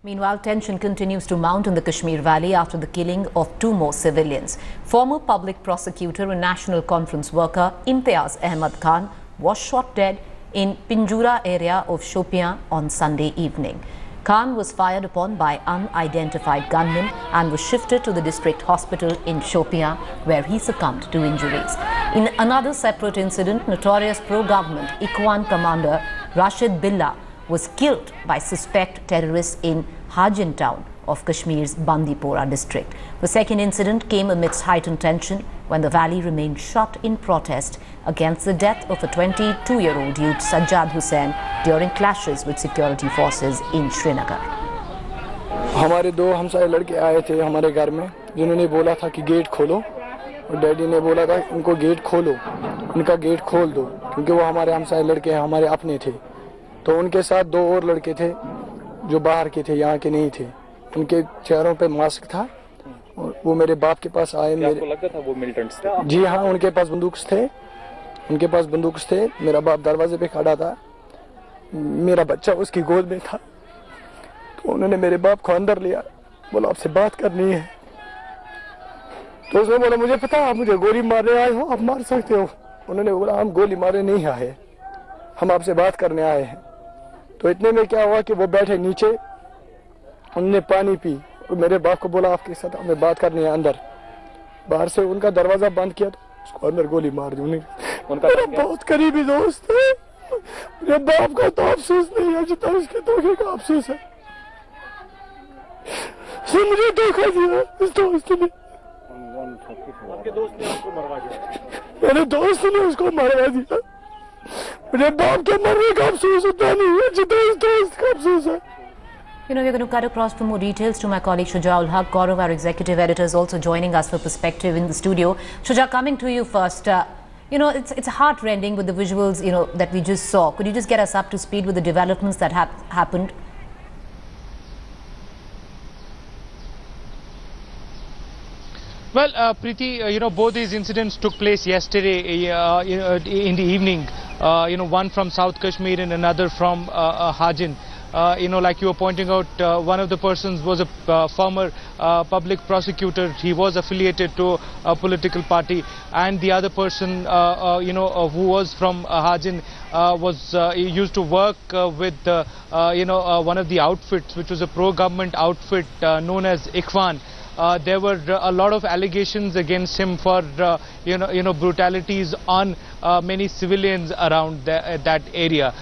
Meanwhile, tension continues to mount in the Kashmir Valley after the killing of two more civilians. Former public prosecutor and National Conference worker Imtiyaz Ahmed Khan was shot dead in Pinjura area of Shopian on Sunday evening. Khan was fired upon by unidentified gunmen and was shifted to the district hospital in Shopian, where he succumbed to injuries. In another separate incident, notorious pro-government Ikhwan commander Rashid Billah was killed by suspect terrorists in Hajin town of Kashmir's Bandipora district. The second incident came amidst heightened tension when the valley remained shut in protest against the death of a 22-year-old youth Sajjad Hussain during clashes with security forces in Srinagar. हमारे दो हमसाए लड़के आए थे हमारे घर में जिन्होंने बोला था कि गेट खोलो और डैडी ने बोला था उनको गेट खोलो उनका गेट खोल दो क्योंकि वो हमारे हमसाए लड़के हमारे अपने थे तो उनके साथ दो और लड़के थे जो बाहर के थे यहाँ के नहीं थे उनके चेहरों पे मास्क था और वो मेरे बाप के पास आए मेरे आपको लगता था वो मिलिटेंट्स थे? जी हाँ उनके पास बंदूक थे मेरा बाप दरवाजे पे खड़ा था मेरा बच्चा उसकी गोद में था तो उन्होंने मेरे बाप को अंदर लिया बोला आपसे बात करनी है तो उसने बोला मुझे पता आप मुझे गोली मारने आए हो आप मार सकते हो उन्होंने बोला हम गोली मारने नहीं आए हम आपसे बात करने आए हैं तो इतने में क्या हुआ कि वो बैठे नीचे उन्होंने पानी पी और मेरे बाप को बोला आपके साथ हमें बात करनी है अंदर बाहर से उनका दरवाजा बंद किया तो उसको अंदर गोली मार दी उनका मेरा बहुत करीबी दोस्त है मेरे बाप का तो अफसोस नहीं है जितना उसके धोखे का अफसोस है मुझे धोखा दिया इस दोस्त ने आपके दोस्त ने उसको मरवा दिया मेरे दोस्त ने उसको मरवा दिया मेरे बाप के मरने का अफसोस होता नहीं है जितना इस दोस्त का अफसोस है. You know, we're going to cut across for more details to my colleague Shuja ul Haq. Gaurav, our executive editor, is also joining us for perspective in the studio. Shuja, coming to you first. You know, it's heart-rending with the visuals, you know, that we just saw. Could you just get us up to speed with the developments that happened? Well, Preeti, you know, both these incidents took place yesterday, in the evening. You know, one from South Kashmir and another from Hajin. You know, like you were pointing out, one of the persons was a former public prosecutor. He was affiliated to a political party, and the other person, you know, who was from Hajin, was used to work with, you know, one of the outfits, which was a pro-government outfit known as Ikhwan. There were a lot of allegations against him for, you know, brutalities on many civilians around that area.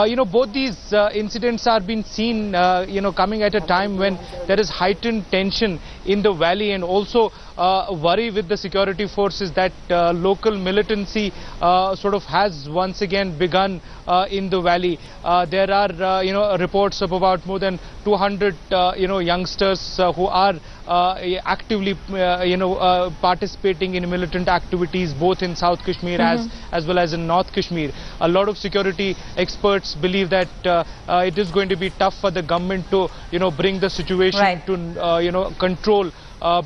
You know, both these incidents are being seen, you know, coming at a time when there is heightened tension in the valley, and also worry with the security forces that local militancy sort of has once again begun in the valley. There are, you know, reports of about more than 200, you know, youngsters who are actively, you know, participating in militant activities both in South Kashmir as well as in North Kashmir. A lot of security experts believe that it is going to be tough for the government to, you know, bring the situation to, you know, control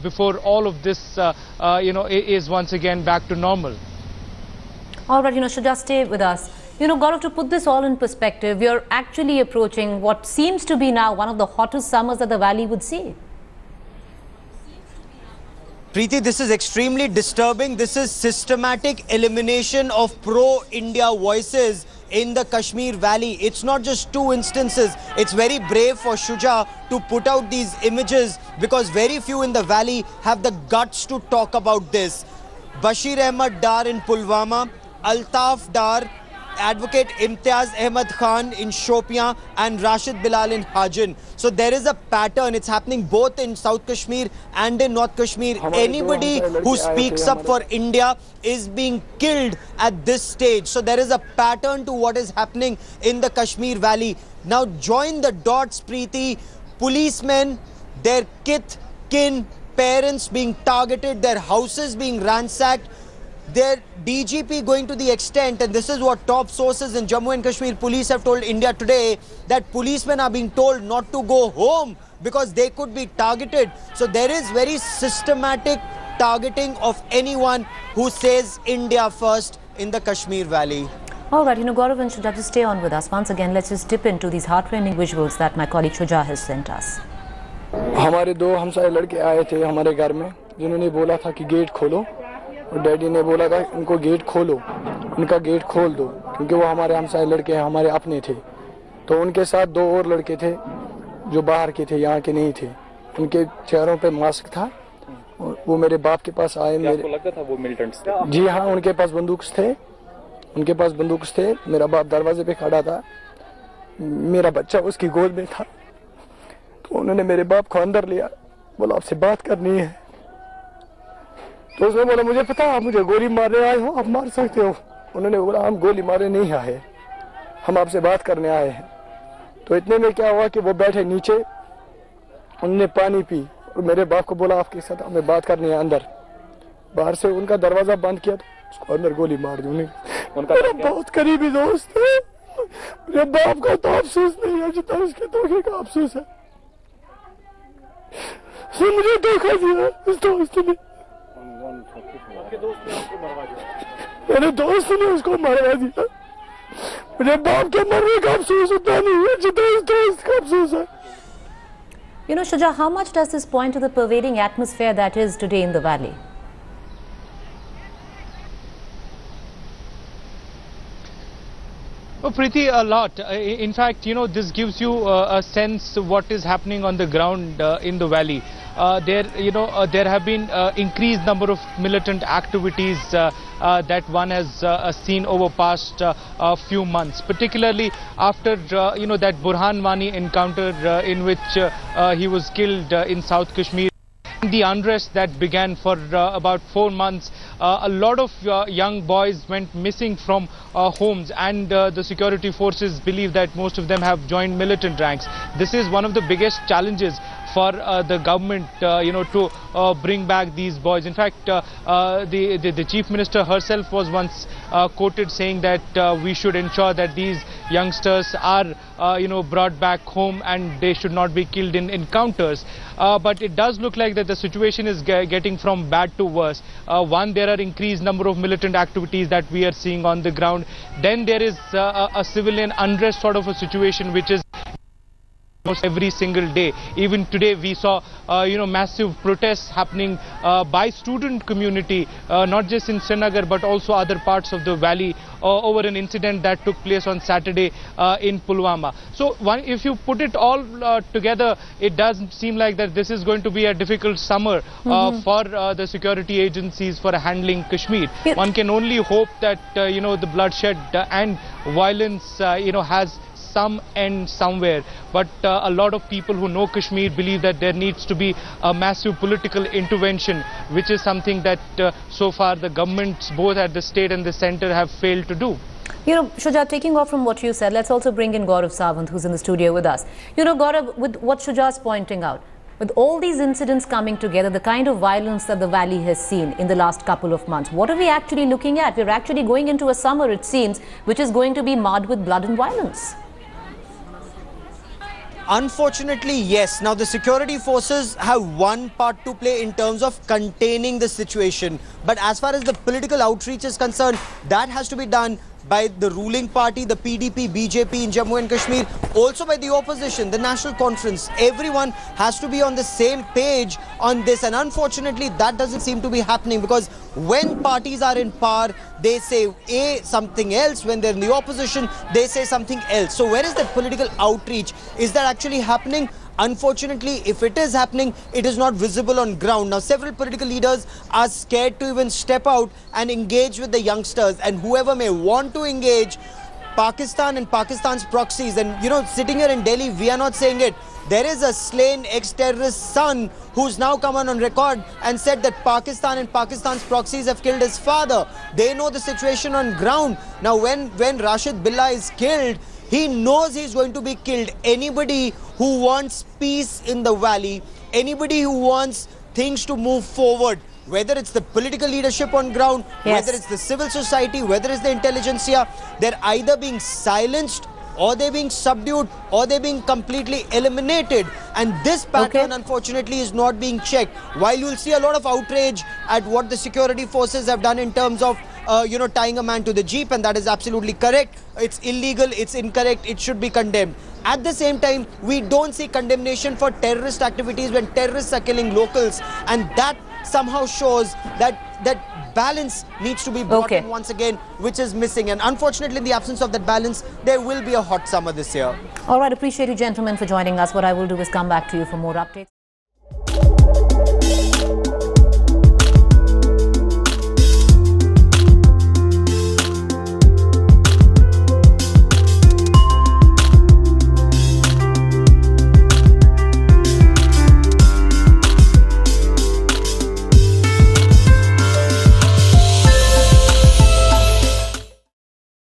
before all of this, you know, is once again back to normal. All right, you know, Shuja, stay with us. You know, Gaurav, to put this all in perspective, we are actually approaching what seems to be now one of the hottest summers that the valley would see. Preeti, this is extremely disturbing. This is systematic elimination of pro-India voices in the Kashmir Valley. It's not just two instances. It's very brave for Shuja to put out these images because very few in the valley have the guts to talk about this. Bashir Ahmed Dar in Pulwama, Altaf Dar, Advocate Imtiyaz Ahmed Khan in Shopian, and Rashid Bilal in Hajin. So there is a pattern. It's happening both in South Kashmir and in North Kashmir. Anybody who speaks up for India is being killed at this stage. So there is a pattern to what is happening in the Kashmir Valley. Now join the dots, Preeti. Policemen, their kith, kin, parents being targeted, their houses being ransacked. Their DGP going to the extent, and this is what top sources in Jammu and Kashmir police have told India today, that policemen are being told not to go home because they could be targeted. So there is very systematic targeting of anyone who says India first in the Kashmir Valley. All right, Gaurav and Shuja, just stay on with us. Once again, let's just dip into these heartrending visuals that my colleague Shuja has sent us. हमारे दो हमसाए लड़के आए थे हमारे घर में, जिन्होंने बोला था कि गेट खोलो, और डैडी ने बोला था उनको गेट खोलो, उनका गेट खोल दो, क्योंकि वो हमारे हमसाए लड़के हैं, हमारे अपने थे। तो उनके साथ दो और लड़के थे जो बाहर के थे, यहाँ के नहीं थे। उनके चेहरों पे मास्क था। वो मेरे बाप के पास आए। आपको लगता था वो मिलिटेंट्स थे? जी हाँ, उनके पास बंदूक थे। मेरा बाप दरवाजे पे खड़ा था, मेरा बच्चा उसकी गोद में था। तो उन्होंने मेरे बाप को अंदर लिया, बोला आपसे बात करनी है। तो उसने बोला मुझे पता है आप मुझे गोली मारने आए हो, आप मार सकते हो। उन्होंने बोला हम गोली मारने नहीं आए, हम आपसे बात करने आए हैं। तो इतने में क्या हुआ कि वो बैठे नीचे, उन्होंने पानी पी और मेरे बाप को बोला आपके साथ हमें बात करनी है अंदर। बाहर से उनका दरवाजा बंद किया तो उसको अंदर गोली मार दी उन्होंने। मेरा बहुत करीबी दोस्त है, मेरे बाप का तो अफसोस नहीं है जितना उसके धोखे का अफसोस है। मुझे धोखा दिया इस दोस्त ने। आपके दोस्त ने आपको मरवा दिया? मेरे दोस्त ने उसको मरवा दिया। मेरे बाप के मरने का अफसोस उतना नहीं है जितना इस दोस्त का अफसोस है। Shuja, how much does this point to the pervading atmosphere that is today in the valley? Oh, Preeti, a lot. In fact, this gives you a sense of what is happening on the ground in the valley. There have been increased number of militant activities that one has seen over past few months, particularly after that Burhan Wani encounter in which he was killed in South Kashmir. The unrest that began for about 4 months, a lot of young boys went missing from homes, and the security forces believe that most of them have joined militant ranks. This is one of the biggest challenges for the government, to bring back these boys. In fact, the Chief Minister herself was once quoted saying that we should ensure that these youngsters are brought back home and they should not be killed in encounters. But it does look like that the situation is getting from bad to worse. One, there are increased number of militant activities that we are seeing on the ground. Then there is a civilian unrest sort of a situation which is almost every single day. Even today we saw massive protests happening by student community, not just in Srinagar but also other parts of the valley, over an incident that took place on Saturday in Pulwama. So if you put it all together, it does seem like that this is going to be a difficult summer for the security agencies for handling Kashmir. One can only hope that the bloodshed and violence has some end somewhere, but a lot of people who know Kashmir believe that there needs to be a massive political intervention, which is something that so far the governments both at the state and the centre have failed to do. Shuja, taking off from what you said, let's also bring in Gaurav Sawant, who's in the studio with us. Gaurav, with what Shuja is pointing out, with all these incidents coming together, the kind of violence that the valley has seen in the last couple of months, what are we actually looking at? We're actually going into a summer, it seems, which is going to be marred with blood and violence. Unfortunately, yes. Now, the security forces have one part to play in terms of containing the situation. But as far as the political outreach is concerned, that has to be done by the ruling party, the PDP, BJP in Jammu and Kashmir, also by the opposition, the National Conference. Everyone has to be on the same page on this, and unfortunately that doesn't seem to be happening, because when parties are in power, they say something else. When they're in the opposition, they say something else. So where is that political outreach? Is that actually happening? Unfortunately, if it is happening, it is not visible on ground. Now, several political leaders are scared to even step out and engage with the youngsters, and whoever may want to engage, Pakistan and Pakistan's proxies. And sitting here in Delhi, we are not saying it. There is a slain ex-terrorist son who's now come on record and said that Pakistan and Pakistan's proxies have killed his father. They know the situation on ground. Now, when Rashid Billah is killed, he knows he's going to be killed. Anybody who wants peace in the valley, anybody who wants things to move forward, whether it's the political leadership on ground, whether it's the civil society, whether it's the intelligentsia, they're either being silenced, or they're being subdued, or they're being completely eliminated. And this pattern, unfortunately, is not being checked. While you'll see a lot of outrage at what the security forces have done in terms of tying a man to the jeep, and that is absolutely correct. It's illegal, it's incorrect, it should be condemned. At the same time, we don't see condemnation for terrorist activities when terrorists are killing locals, and that somehow shows that balance needs to be brought in once again, which is missing. And unfortunately, in the absence of that balance, there will be a hot summer this year. All right, appreciate you gentlemen for joining us. What I will do is come back to you for more updates.